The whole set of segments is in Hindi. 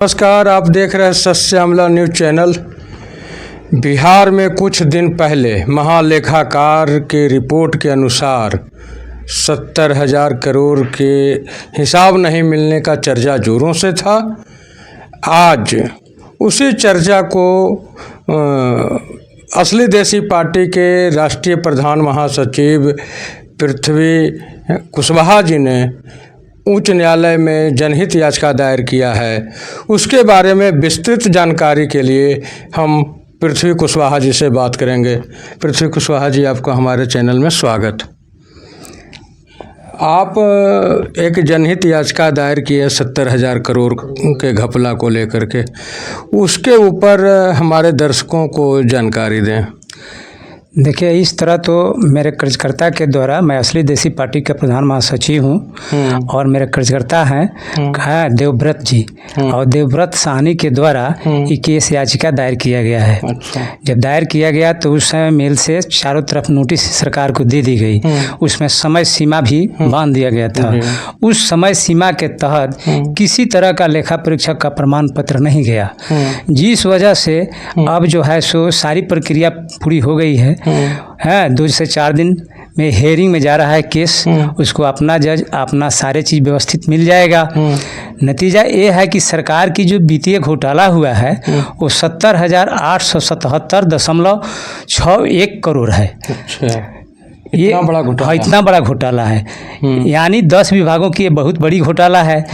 नमस्कार, आप देख रहे हैं सत्य आमला न्यूज़ चैनल। बिहार में कुछ दिन पहले महालेखाकार के रिपोर्ट के अनुसार 70,000 करोड़ के हिसाब नहीं मिलने का चर्चा जोरों से था। आज उसी चर्चा को असली देसी पार्टी के राष्ट्रीय प्रधान महासचिव पृथ्वी कुशवाहा जी ने उच्च न्यायालय में जनहित याचिका दायर किया है। उसके बारे में विस्तृत जानकारी के लिए हम पृथ्वी कुशवाहा जी से बात करेंगे। पृथ्वी कुशवाहा जी, आपका हमारे चैनल में स्वागत। आप एक जनहित याचिका दायर की है 70,000 करोड़ के घपला को लेकर के, उसके ऊपर हमारे दर्शकों को जानकारी दें। देखिए, इस तरह तो मेरे कर्जकर्ता के द्वारा, मैं असली देसी पार्टी के प्रधान महासचिव हूँ और मेरे कर्जकर्ता हैं देवव्रत जी, और देवव्रत साहनी के द्वारा ये केस याचिका दायर किया गया है। अच्छा। जब दायर किया गया तो उस समय मेल से चारों तरफ नोटिस सरकार को दे दी गई। उसमें समय सीमा भी बांध दिया गया था। उस समय सीमा के तहत किसी तरह का लेखा परीक्षक का प्रमाण पत्र नहीं गया, जिस वजह से अब जो है सो सारी प्रक्रिया पूरी हो गई है। 2 से 4 दिन में हेयरिंग में जा रहा है केस। उसको अपना जज अपना सारे चीज़ व्यवस्थित मिल जाएगा। नतीजा ये है कि सरकार की जो वित्तीय घोटाला हुआ है वो 70,877.61 करोड़ है। अच्छा, ये इतना बड़ा घोटाला? इतना बड़ा घोटाला है, यानी 10 विभागों की ये बहुत बड़ी घोटाला है।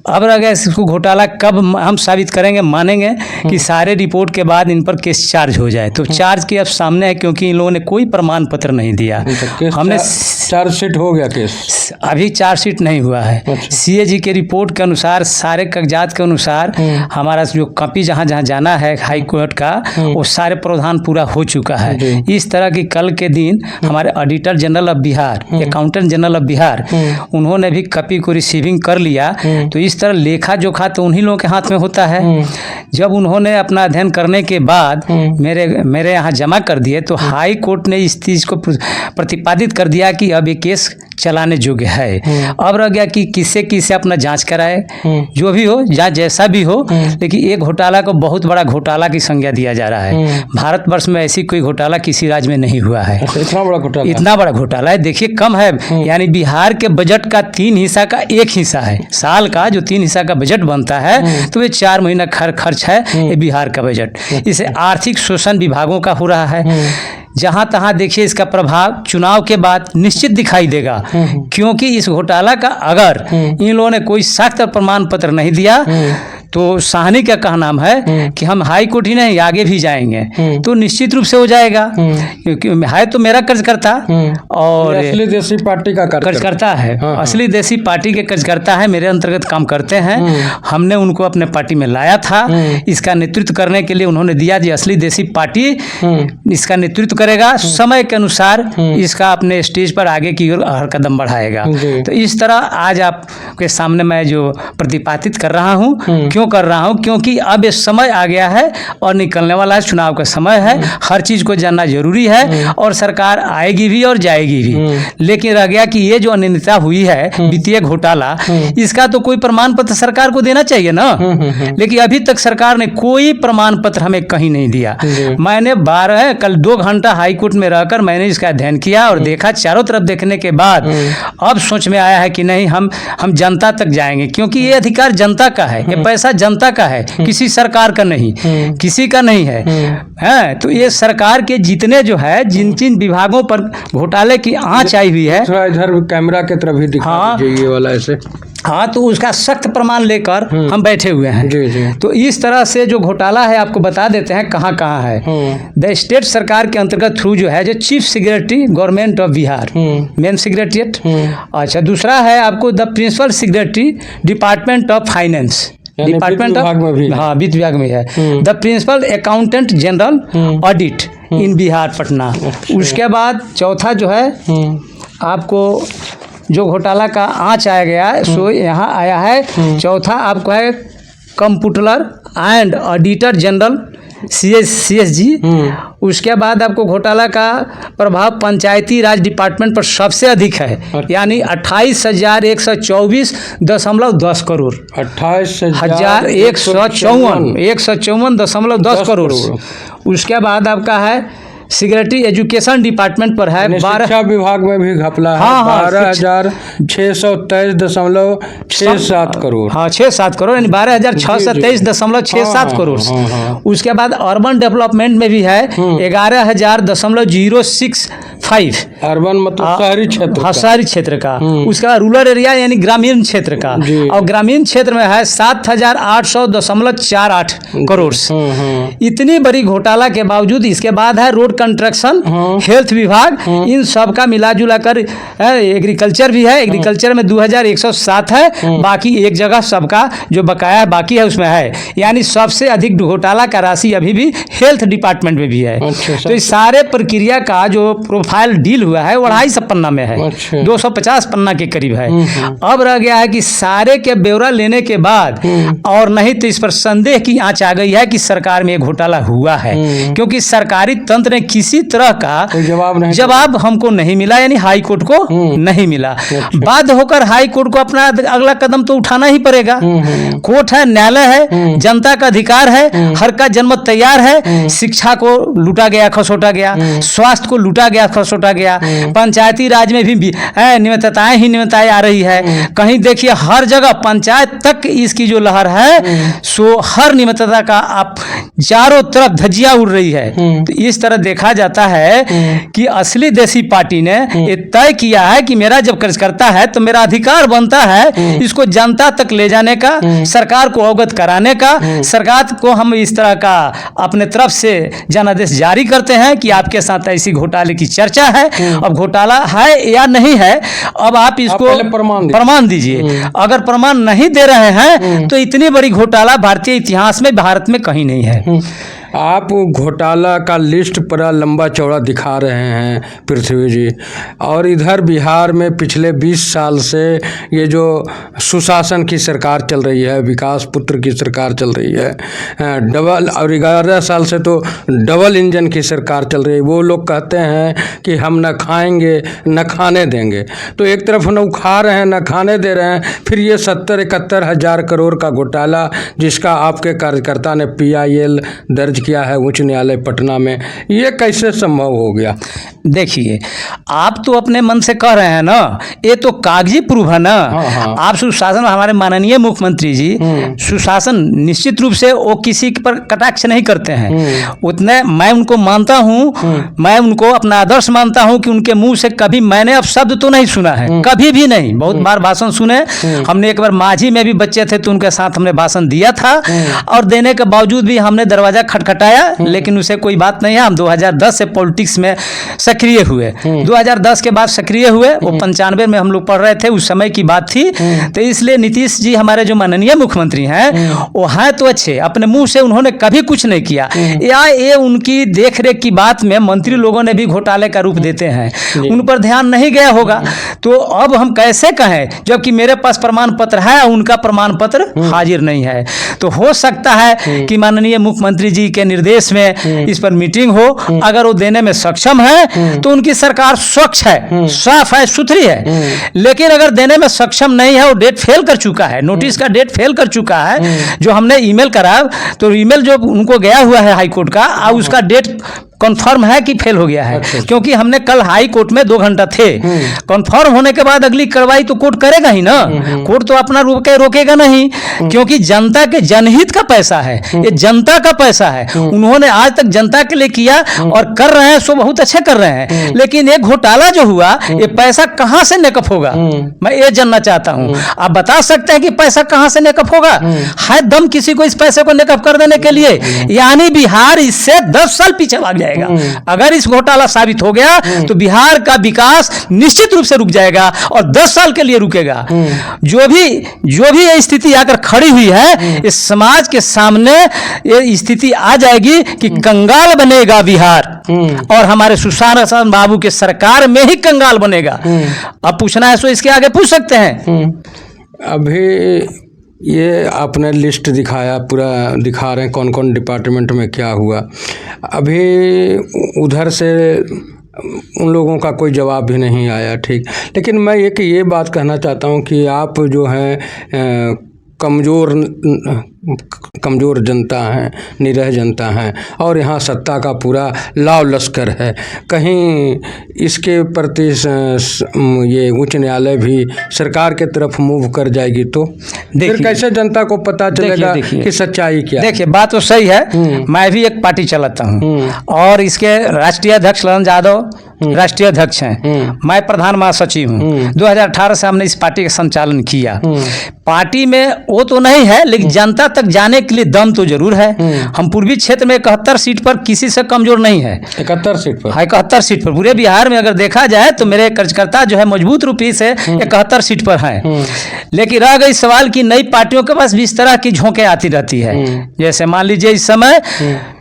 अब अगर इसको घोटाला कब हम साबित करेंगे, मानेंगे कि सारे रिपोर्ट के बाद इन पर केस चार्ज हो जाए। तो चार्ज के अब सामने है, क्योंकि इन लोगों ने कोई प्रमाण पत्र नहीं दिया। हमने चार्जशीट हो गया केस? अभी चार्जशीट नहीं हुआ है। सीएजी के रिपोर्ट के अनुसार, सारे कागजात के अनुसार हमारा जो कॉपी जहाँ जहाँ जाना है हाई कोर्ट का, वो सारे प्रावधान पूरा हो चुका है। इस तरह की कल के दिन हमारे auditor general of Bihar, accountant general of Bihar, उन्होंने भी कॉपी को रिसीविंग कर लिया। तो इस तरह लेखा जोखा तो उन्हीं लोगों के हाथ में होता है। जब उन्होंने अपना अध्ययन करने के बाद मेरे यहाँ जमा कर दिए, तो हाई कोर्ट ने इस चीज़ को प्रतिपादित कर दिया कि अब ये केस चलाने योग्य है। अब रह गया कि किससे अपना जांच कराए, जो भी हो, जांच जैसा भी हो, लेकिन एक घोटाला को बहुत बड़ा घोटाला की संज्ञा दिया जा रहा है। भारतवर्ष में ऐसी कोई घोटाला किसी राज्य में नहीं हुआ है। इतना बड़ा घोटाला? इतना बड़ा घोटाला है। देखिए, कम है, यानी बिहार के बजट का 3 हिस्सा का 1 हिस्सा है। साल का जो 3 हिस्सा का बजट बनता है, तो ये 4 महीना खर्च है ये बिहार का बजट। इसे आर्थिक शोषण विभागों का हो रहा है। जहाँ तहाँ देखिए, इसका प्रभाव चुनाव के बाद निश्चित दिखाई देगा, क्योंकि इस घोटाला का अगर इन लोगों ने कोई सख्त प्रमाण पत्र नहीं दिया, तो साहनी का कहना है कि हम हाई कोर्ट ही नहीं, आगे भी जाएंगे, तो निश्चित रूप से हो जाएगा। क्योंकि है तो मेरा कर्जकर्ता और असली देसी पार्टी का कर्जकर्ता है। असली देसी पार्टी के कर्जकर्ता है, मेरे अंतर्गत काम करते हैं। हमने उनको अपने पार्टी में लाया था। इसका नेतृत्व करने के लिए उन्होंने दिया जी असली देसी पार्टी इसका नेतृत्व करेगा, समय के अनुसार इसका अपने स्टेज पर आगे की ओर हर कदम बढ़ाएगा। तो इस तरह आज आपके सामने मैं जो प्रतिपादित कर रहा हूँ, क्यों कर रहा हूं, क्योंकि अब ये समय आ गया है और निकलने वाला है, चुनाव का समय है। हर चीज को जानना जरूरी है, और सरकार आएगी भी और जाएगी भी। लेकिन रह गया कि ये जो अनियमितता हुई है, वित्तीय घोटाला, इसका तो कोई प्रमाण पत्र सरकार को देना चाहिए ना। लेकिन अभी तक सरकार ने कोई प्रमाण पत्र हमें कहीं नहीं दिया। मैंने कल 2 घंटा हाई कोर्ट में रहकर मैंने इसका अध्ययन किया और देखा। चारों तरफ देखने के बाद अब सोच में आया है कि नहीं, हम जनता तक जाएंगे, क्योंकि ये अधिकार जनता का है, ये पैसा जनता का है, किसी सरकार का नहीं, किसी का नहीं है। तो ये सरकार के जितने जो है, जिन विभागों पर घोटाले की आंच आई हुई है, थोड़ा इधर कैमरा की तरफ ही दिखा दीजिए, ये वाला ऐसे। तो उसका सख्त प्रमाण लेकर हम बैठे हुए हैं। जी। तो इस तरह से जो घोटाला है, आपको बता देते हैं कहाँ कहाँ है। द स्टेट सरकार के अंतर्गत थ्रू जो है, जो chief secretary government of Bihar, main secretariat. अच्छा, दूसरा है आपको the principal secretary department of finance, department of वित्त विभाग में है। The principal accountant general audit in Bihar, Patna. उसके बाद चौथा जो है आपको जो घोटाला का आंच आया गया है, सो यहाँ आया है। चौथा आपको है computer and auditor general CSG। उसके बाद आपको घोटाला का प्रभाव पंचायती राज डिपार्टमेंट पर सबसे अधिक है, यानी 28,124.10 करोड़, 28,154.10 करोड़। उसके बाद आपका है सिक्योरिटी एजुकेशन डिपार्टमेंट पर है, शिक्षा विभाग में भी घपला है। हाँ, 12,623.67 करोड़। हाँ, 6-7 करोड़, यानी 12,623.67 करोड़। उसके बाद अर्बन डेवलपमेंट में भी है 11,000.065। अर्बन मतलब शहरी क्षेत्र। हाँ, शहरी क्षेत्र का। उसके बाद रूरल एरिया यानी ग्रामीण क्षेत्र का, और ग्रामीण क्षेत्र में है 7,800.48 करोड़। इतनी बड़ी घोटाला के बावजूद इसके बाद है रोड कंस्ट्रक्शन, हेल्थ विभाग, इन सब का मिला जुला कर एग्रीकल्चर भी है। एग्रीकल्चर में 2,107 है, बाकी एक जगह सबका जो बकाया बाकी है उसमें है, यानी सबसे अधिक घोटाला का राशि अभी भी हेल्थ डिपार्टमेंट में भी है। तो इस सारे प्रक्रिया का जो प्रोफाइल डील हुआ है 250 पन्ना में है, 250 पन्ना के करीब है। अब रह गया है कि सारे के ब्यौरा लेने के बाद, और नहीं तो इस पर संदेह की आंच आ गई है कि सरकार में घोटाला हुआ है, क्योंकि सरकारी तंत्र ने किसी तरह का जवाब हमको नहीं मिला, यानी हाई कोर्ट को नहीं मिला। बाध्य होकर हाई कोर्ट को अपना अगला कदम तो उठाना ही पड़ेगा। कोर्ट है, न्यायालय है, जनता का अधिकार है, हर का जनमत तैयार है। शिक्षा को लूटा गया, खसोटा गया, स्वास्थ्य को लूटा गया, खसोटा गया, पंचायती राज में भी नियमितताएं ही नियमितताएं आ रही है। कहीं देखिए हर जगह पंचायत तक इसकी जो लहर है, सो हर नियमितता का आप चारों तरफ धज्जियां उड़ रही है। तो इस तरह देखा जाता है कि असली देसी पार्टी ने ये तय किया है कि मेरा जब कार्यकर्ता है तो मेरा अधिकार बनता है इसको जनता तक ले जाने का, सरकार को अवगत कराने का। सरकार को हम इस तरह का अपने तरफ से जनादेश जारी करते हैं कि आपके साथ ऐसी घोटाले की चर्चा है, अब घोटाला है या नहीं है, अब आप इसको प्रमाण दीजिए। अगर प्रमाण नहीं दे रहे हैं तो इतनी बड़ी घोटाला भारतीय इतिहास में, भारत में कहीं नहीं है। आप घोटाला का लिस्ट पूरा लंबा चौड़ा दिखा रहे हैं पृथ्वी जी, और इधर बिहार में पिछले 20 साल से ये जो सुशासन की सरकार चल रही है, विकास पुत्र की सरकार चल रही है, डबल, और 11 साल से तो डबल इंजन की सरकार चल रही है। वो लोग कहते हैं कि हम न खाएंगे न खाने देंगे, तो एक तरफ न खा रहे हैं न खाने दे रहे हैं, फिर ये 70-71 हज़ार करोड़ का घोटाला जिसका आपके कार्यकर्ता ने PIL दर्ज किया है उच्च न्यायालय पटना में, ये कैसे संभव हो गया? देखिए, आप तो अपने मन से कह रहे हैं ना, ये तो कागजी प्रूफ है ना। आप सुशासन, हमारे माननीय मुख्यमंत्री जी सुशासन निश्चित रूप से वो किसी पर कटाक्ष नहीं करते हैं, उतने मैं उनको मानता हूँ, मैं उनको अपना आदर्श मानता हूँ कि उनके मुंह से कभी मैंने अब शब्द तो नहीं सुना है, कभी भी नहीं। बहुत बार भाषण सुने, हमने एक बार माझी में भी बच्चे थे तो उनके साथ हमने भाषण दिया था, और देने के बावजूद भी हमने दरवाजा खटखटाया, लेकिन उसे कोई बात नहीं है। हम 2010 से पॉलिटिक्स में सक्रिय हुए, 2010 के बाद सक्रिय हुए, वो 95 में हम लोग पढ़ रहे थे, उस समय की बात थी। तो इसलिए नीतीश जी हमारे जो माननीय मुख्यमंत्री हैं वो हैं तो अच्छे, अपने मुंह से उन्होंने कभी कुछ नहीं किया, या ये उनकी देखरेख की बात में मंत्री लोगों ने भी घोटाले का रूप देते हैं, उन पर ध्यान नहीं गया होगा। तो अब हम कैसे कहें जबकि मेरे पास प्रमाण पत्र है, उनका प्रमाण पत्र हाजिर नहीं है। तो हो सकता है कि माननीय मुख्यमंत्री जी के निर्देश में इस पर मीटिंग हो, अगर वो देने में सक्षम है तो उनकी सरकार स्वच्छ है, साफ है, सुथरी है। लेकिन अगर देने में सक्षम नहीं है, वो डेट फेल कर चुका है, नोटिस का डेट फेल कर चुका है, जो हमने ईमेल करा तो ईमेल जो उनको गया हुआ है हाई कोर्ट का, उसका डेट कन्फर्म है कि फेल हो गया है। क्योंकि हमने कल हाई कोर्ट में 2 घंटा थे, कन्फर्म होने के बाद अगली कार्रवाई तो कोर्ट करेगा ही ना, कोर्ट तो अपना रोकेगा नहीं, क्योंकि जनता के जनहित का पैसा है, ये जनता का पैसा है, उन्होंने आज तक जनता के लिए किया और कर रहे हैं, सो बहुत अच्छे कर रहे हैं। लेकिन ये घोटाला जो हुआ, ये पैसा कहां से नेकअप होगा, मैं ये जानना चाहता हूं। आप बता सकते हैं कि पैसा कहां से नेकअप होगा? है दम किसी को इस पैसे को नेकअप कर देने के लिए? यानी बिहार इससे 10 साल पीछे भाग जाएगा। अगर इस घोटाला साबित हो गया तो बिहार का विकास निश्चित रूप से रुक जाएगा और 10 साल के लिए रुकेगा। जो भी ये स्थिति आकर खड़ी हुई है, इस समाज के सामने ये स्थिति आ जाएगी कि कंगाल बनेगा बिहार, और हमारे सुशासन बाबू के सरकार में ही कंगाल बनेगा। अब पूछना है सो इसके आगे पूछ सकते हैं। अभी ये आपने लिस्ट दिखाया, पूरा दिखा रहे हैं कौन कौन डिपार्टमेंट में क्या हुआ। अभी उधर से उन लोगों का कोई जवाब भी नहीं आया, ठीक। लेकिन मैं ये बात कहना चाहता हूँ कि आप जो हैं कमज़ोर जनता हैं, निरह जनता हैं, और यहाँ सत्ता का पूरा लाव लश्कर है। कहीं इसके प्रति ये उच्च न्यायालय भी सरकार के तरफ मूव कर जाएगी तो फिर कैसे जनता को पता चलेगा कि सच्चाई क्या है? देखिए, बात तो सही है। मैं भी एक पार्टी चलाता हूँ और इसके राष्ट्रीय अध्यक्ष ललन यादव राष्ट्रीय अध्यक्ष हैं, मैं प्रधान महासचिव हूँ। 2018 से हमने इस पार्टी का संचालन किया। पार्टी में वो तो नहीं है, लेकिन जनता तक जाने के लिए दम तो जरूर है। हम पूर्वी क्षेत्र में 71 सीट पर किसी से कमजोर नहीं है। 71 सीट पर? 71 सीट पर पूरे बिहार में अगर देखा जाए तो मेरे कार्यकर्ता जो है मजबूत रूपी से 71 सीट पर हैं। लेकिन रह गई सवाल कि नई पार्टियों के पास भी इस तरह की झोंके आती रहती है। जैसे मान लीजिए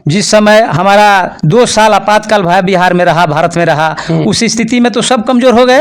जिस समय हमारा 2 साल आपातकाल बिहार में रहा, भारत में रहा, उस स्थिति में तो सब कमजोर हो गए।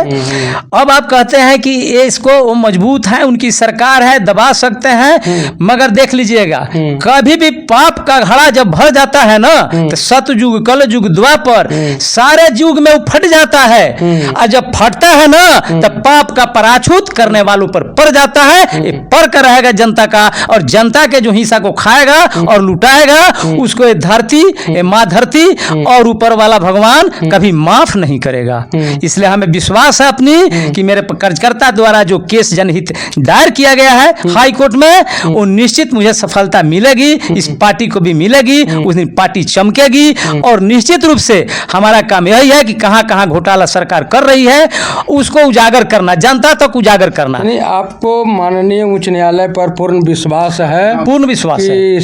अब आप कहते हैं कि ये इसको वो मजबूत है, उनकी सरकार है, दबा सकते हैं, मगर देख लीजिएगा कभी भी पाप का घड़ा जब भर जाता है ना तो सतयुग, कलयुग, द्वापर सारे युग में वो फट जाता है। और जब फटता है ना तब पाप का पराछूत करने वालों पर पड़ जाता है। ये पड़ कर रहेगा जनता का, और जनता के जो हिस्सा को खाएगा और लुटाएगा उसको धरती, माँ धरती और ऊपर वाला भगवान कभी माफ नहीं करेगा। इसलिए हमें विश्वास है अपनी कि मेरे कार्यकर्ता द्वारा जो केस जनहित दायर किया गया है हाई कोर्ट में, वो निश्चित मुझे सफलता मिलेगी, इस पार्टी को भी मिलेगी। उस दिन पार्टी चमकेगी और निश्चित रूप से हमारा काम यही है कि कहां कहां घोटाला सरकार कर रही है उसको उजागर करना, जनता तक उजागर करना। नहीं, आपको माननीय उच्च न्यायालय पर पूर्ण विश्वास है? पूर्ण विश्वास है।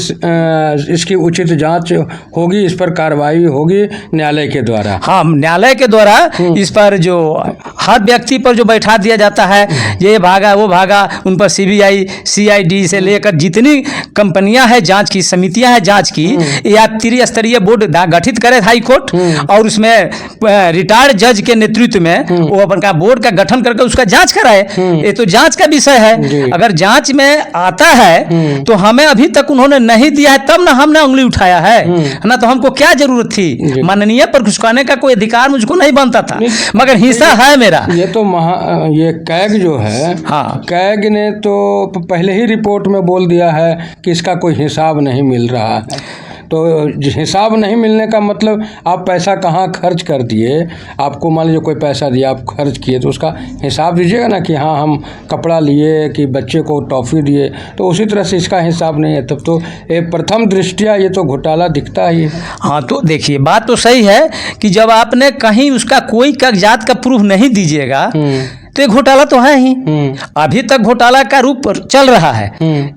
इसकी उचित जांच होगी, इस पर कार्रवाई होगी न्यायालय के द्वारा? हाँ, न्यायालय के द्वारा इस पर जो हर व्यक्ति पर जो बैठा दिया जाता है, ये भागा वो भागा, उन पर सीबीआई, सीआईडी से लेकर जितनी कंपनियां हैं जांच की, समितियां हैं जांच की, या त्रिस्तरीय बोर्ड गठित करे हाई कोर्ट, और उसमें रिटायर्ड जज के नेतृत्व में वो अपना बोर्ड का गठन करके उसका जांच कराए। ये तो जांच का विषय है। अगर जांच में आता है तो हमें अभी तक उन्होंने नहीं दिया है, तब ना हमने उंगली उठाया है ना, तो हमको क्या जरूरत थी? माननीय पर घुसकाने का कोई अधिकार मुझको नहीं बनता था, मगर हिस्सा है मेरा। ये तो ये कैग जो है, हाँ, कैग ने तो पहले ही रिपोर्ट में बोल दिया है कि इसका कोई हिसाब नहीं मिल रहा है। तो हिसाब नहीं मिलने का मतलब आप पैसा कहाँ खर्च कर दिए, आपको मान लीजिए कोई पैसा दिया, आप खर्च किए तो उसका हिसाब दीजिएगा ना कि हाँ हम कपड़ा लिए कि बच्चे को टॉफ़ी दिए, तो उसी तरह से इसका हिसाब नहीं है। तब तो ये प्रथम दृष्टिया ये तो घोटाला दिखता ही है। हाँ, तो देखिए बात तो सही है कि जब आपने कहीं उसका कोई कागजात का प्रूफ नहीं दीजिएगा तो ये घोटाला तो है ही। अभी तक घोटाला का रूप चल रहा है,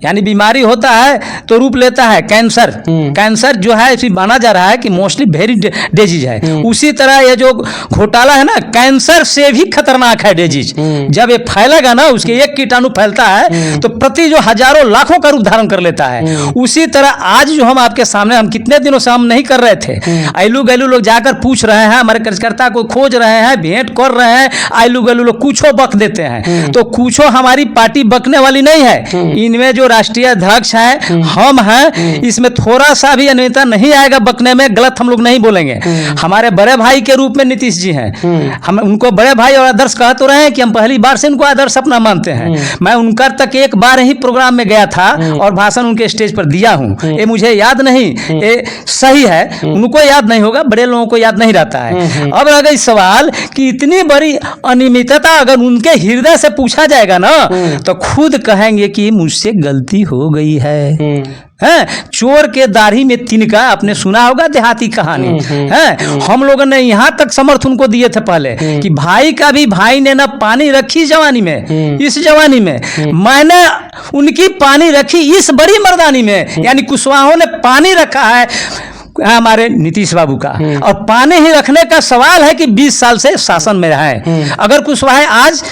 यानी बीमारी होता है तो रूप लेता है कैंसर। कैंसर जो है इसी माना जा रहा है कि मोस्टली वेरी डिजीज है। उसी तरह ये जो घोटाला है ना, कैंसर से भी खतरनाक है डिजीज। जब ये फैलेगा ना, उसके एक कीटाणु फैलता है तो प्रति जो हजारों लाखों का रूप धारण कर लेता है। उसी तरह आज जो हम आपके सामने, हम कितने दिनों से हम नहीं कर रहे थे, आइलू गैलू लोग जाकर पूछ रहे हैं, हमारे कार्यकर्ता को खोज रहे हैं, भेंट कर रहे हैं, आइलू गैलू लोग कुछ बक देते हैं। तो कुछ हमारी पार्टी बकने वाली नहीं है। इनमें जो राष्ट्रीय अध्यक्ष है, हम हैं, इसमें थोड़ा सा भी अनियमितता नहीं आएगा बकने में, गलत हम लोग नहीं बोलेंगे। हमारे बड़े भाई के रूप में नीतीश जी हैं, हम उनको बड़े भाई और आदर्श कह तो रहे हैं कि हम पहली बार से उनको आदर्श अपना मानते हैं। मैं उनका तक एक बार ही प्रोग्राम में गया था और भाषण उनके स्टेज पर दिया हूं। ये मुझे याद नहीं, ये सही है, उनको याद नहीं होगा, बड़े लोगों को याद नहीं रहता है। अब रह गई सवाल कि इतनी बड़ी अनियमितता अगर उनके हृदय से पूछा जाएगा ना तो खुद कहेंगे कि मुझसे गलती हो गई है। चोर के दाढ़ी में तिनका, आपने सुना होगा देहाती कहानी है। हम लोगों ने यहाँ तक समर्थन उनको दिए थे पहले कि भाई का भी भाई ने ना पानी रखी जवानी में, इस जवानी में मैंने उनकी पानी रखी इस बड़ी मर्दानी में। यानी कुशवाहों ने पानी रखा है हमारे नीतीश बाबू का, और पाने ही रखने का सवाल है कि 20 साल से शासन में रहे। अगर कुशवाहा आज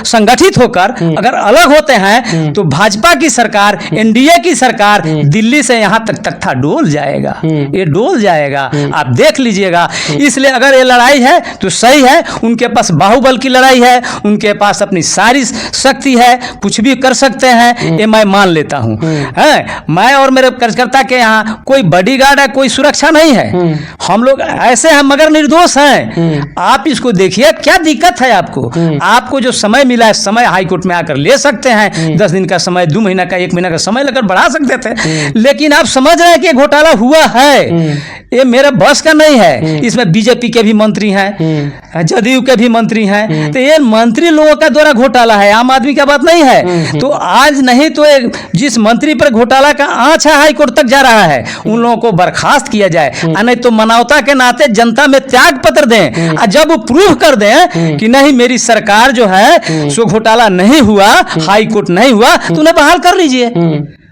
संगठित होकर अगर अलग होते हैं तो भाजपा की सरकार, एनडीए की सरकार दिल्ली से यहाँ तक तख्ता डोल जाएगा, ये डोल जाएगा, आप देख लीजिएगा। इसलिए अगर ये लड़ाई है तो सही है, उनके पास बाहुबल की लड़ाई है, उनके पास अपनी सारी शक्ति है, कुछ भी कर सकते हैं, ये मैं मान लेता हूँ। मैं और मेरे कार्यकर्ता के यहाँ कोई बॉडीगार्ड है, कोई सुरक्षा नहीं है, हम लोग ऐसे हैं मगर निर्दोष हैं। आप इसको देखिए, क्या दिक्कत है आपको? आपको जो समय मिला है, समय हाईकोर्ट में आकर ले सकते हैं, 10 दिन का समय, 2 महीना का, 1 महीना का समय लेकर बढ़ा सकते थे, लेकिन आप समझ रहे हैं कि घोटाला हुआ है, ये मेरे बस का नहीं है। इसमें बीजेपी के भी मंत्री हैं, जदयू के भी मंत्री हैं, तो ये मंत्री लोगों का द्वारा घोटाला है, आम आदमी का बात नहीं है। तो आज नहीं तो जिस मंत्री पर घोटाला का आंच है हाईकोर्ट तक जा रहा है, उन लोगों को बर्खास्त किया जाए, नहीं तो मानवता के नाते जनता में त्याग पत्र दें, और जब वो प्रूव कर दें कि नहीं मेरी सरकार जो है सो घोटाला नहीं हुआ, हाईकोर्ट नहीं हुआ, तो उन्हें बहाल कर लीजिए।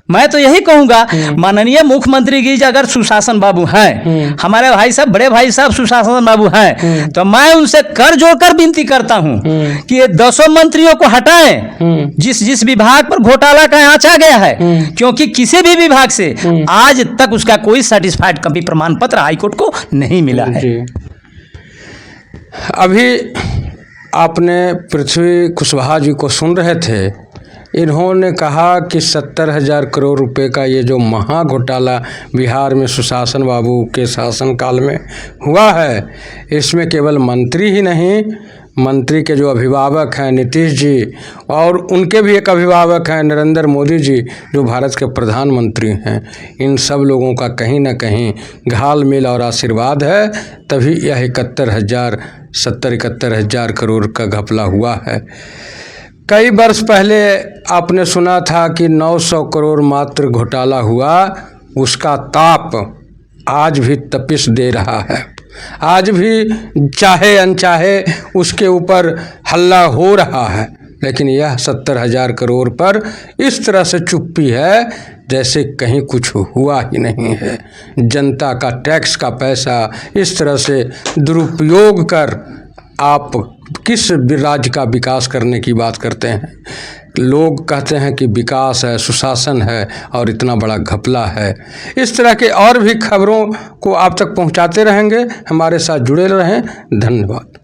मैं तो यही कहूंगा, माननीय मुख्यमंत्री जी अगर सुशासन बाबू हैं, हमारे भाई साहब, बड़े भाई साहब सुशासन बाबू हैं, तो मैं उनसे कर जोड़कर विनती करता हूं कि ये 200 मंत्रियों को हटाएं जिस जिस विभाग पर घोटाला का आंच आ गया है, क्योंकि किसी भी विभाग से आज तक उसका कोई सर्टिफाइड कभी प्रमाण पत्र हाईकोर्ट को नहीं मिला है। अभी आपने पृथ्वी कुशवाहा जी को सुन रहे थे, इन्होंने कहा कि 70,000 करोड़ रुपए का ये जो महा घोटाला बिहार में सुशासन बाबू के शासनकाल में हुआ है, इसमें केवल मंत्री ही नहीं, मंत्री के जो अभिभावक हैं नीतीश जी, और उनके भी एक अभिभावक हैं नरेंद्र मोदी जी जो भारत के प्रधानमंत्री हैं, इन सब लोगों का कहीं ना कहीं घाल-मेल और आशीर्वाद है, तभी यह 71,000 करोड़ का घपला हुआ है। कई वर्ष पहले आपने सुना था कि 900 करोड़ मात्र घोटाला हुआ, उसका ताप आज भी तपिश दे रहा है, आज भी चाहे अनचाहे उसके ऊपर हल्ला हो रहा है, लेकिन यह 70,000 करोड़ पर इस तरह से चुप्पी है जैसे कहीं कुछ हुआ ही नहीं है। जनता का टैक्स का पैसा इस तरह से दुरुपयोग कर आप किस राज्य का विकास करने की बात करते हैं? लोग कहते हैं कि विकास है, सुशासन है, और इतना बड़ा घपला है। इस तरह के और भी खबरों को आप तक पहुंचाते रहेंगे, हमारे साथ जुड़े रहें। धन्यवाद।